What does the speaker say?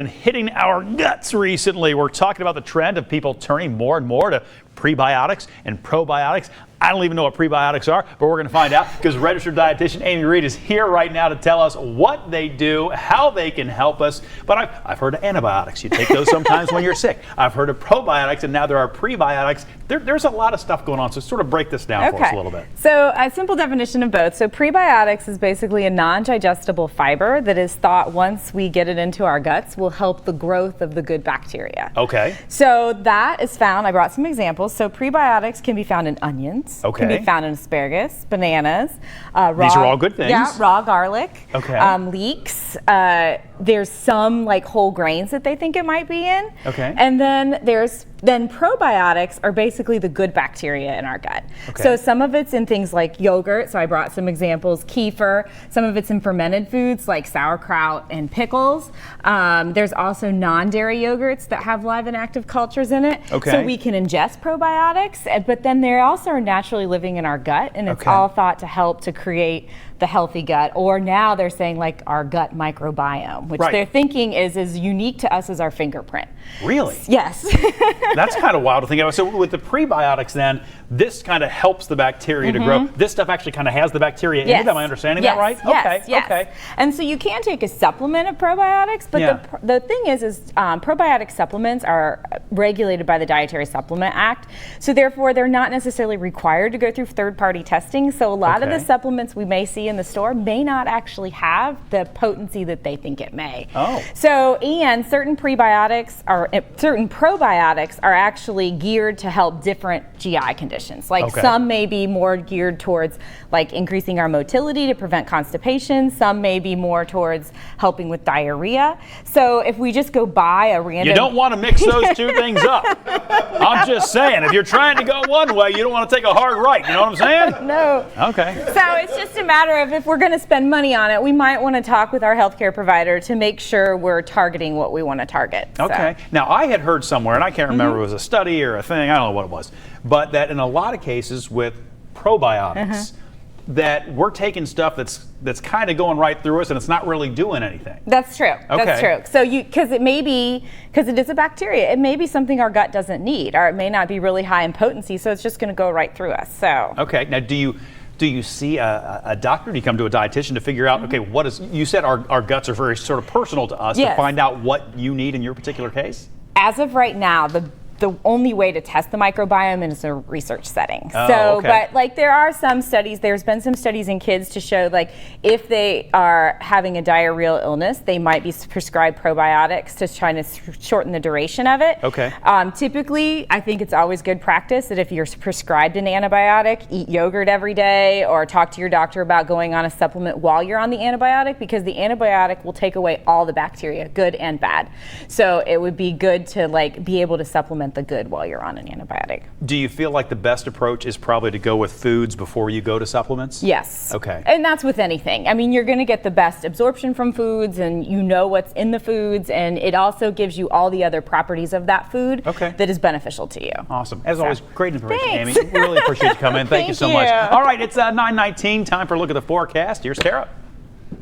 And hitting our guts recently. We're talking about the trend of people turning more and more to prebiotics and probiotics. I don't even know what prebiotics are, but we're going to find out because registered dietitian Amy Reed is here right now to tell us what they do, how they can help us. But I've heard of antibiotics. You take those sometimes when you're sick. I've heard of probiotics, and now there are prebiotics. There's a lot of stuff going on, so sort of break this down for us a little bit. So a simple definition of both. So prebiotics is basically a non-digestible fiber that is thought once we get it into our guts will help the growth of the good bacteria. Okay. So that is found, I brought some examples. So prebiotics can be found in onions. Okay. Can be found in asparagus, bananas. These are all good things. Yeah, raw garlic. Okay. Leeks. There's some like whole grains that they think it might be in. Okay. And then then probiotics are basically the good bacteria in our gut. Okay. So some of it's in things like yogurt. So I brought some examples. Kefir. Some of it's in fermented foods like sauerkraut and pickles. There's also non-dairy yogurts that have live and active cultures in it. Okay. So we can ingest probiotics, but then they also are naturally living in our gut, and it's all thought to help to create the healthy gut, or now they're saying like our gut microbiome, which they're thinking is as unique to us as our fingerprint. Really? Yes. That's kind of wild to think about. So with the prebiotics then, this kind of helps the bacteria to grow. This stuff actually kind of has the bacteria in it. Am I understanding that right? Yes. Okay. And so you can take a supplement of probiotics, but the thing is probiotic supplements are regulated by the Dietary Supplement Act. So therefore they're not necessarily required to go through third-party testing. So a lot of the supplements we may see in the store may not actually have the potency that they think it may. So, and certain probiotics are actually geared to help different GI conditions. Like some may be more geared towards like increasing our motility to prevent constipation. Some may be more towards helping with diarrhea. So if we just go buy a random... You don't want to mix those two things up. I'm just saying, if you're trying to go one way, you don't want to take a hard right. You know what I'm saying? No. Okay. So it's just a matter of if we're going to spend money on it, we might want to talk with our healthcare provider to make sure we're targeting what we want to target. Okay. Now, I had heard somewhere, and I can't remember if it was a study or a thing, I don't know what it was, but that in a lot of cases with probiotics, that we're taking stuff that's kind of going right through us and it's not really doing anything. That's true. That's true. So because it is a bacteria, it may be something our gut doesn't need, or it may not be really high in potency, so it's just going to go right through us. So. Okay. Now, do you see a doctor? Do you come to a dietitian to figure out, okay, what is, you said our guts are very sort of personal to us, to find out what you need in your particular case? As of right now, the only way to test the microbiome is a research setting. But like there are some studies, there's been some studies in kids to show like if they are having a diarrheal illness, they might be prescribed probiotics to try to shorten the duration of it. Okay. Typically, I think it's always good practice that if you're prescribed an antibiotic, eat yogurt every day or talk to your doctor about going on a supplement while you're on the antibiotic, because the antibiotic will take away all the bacteria, good and bad. So it would be good to like be able to supplement the good while you're on an antibiotic. Do you feel like the best approach is probably to go with foods before you go to supplements? Yes. Okay. And that's with anything. I mean, you're going to get the best absorption from foods, and you know what's in the foods, and it also gives you all the other properties of that food that is beneficial to you. Awesome. As always, great information, Amy. We really appreciate you coming in. Thank you so much. All right, it's 9:19. Time for a look at the forecast. Here's Tara.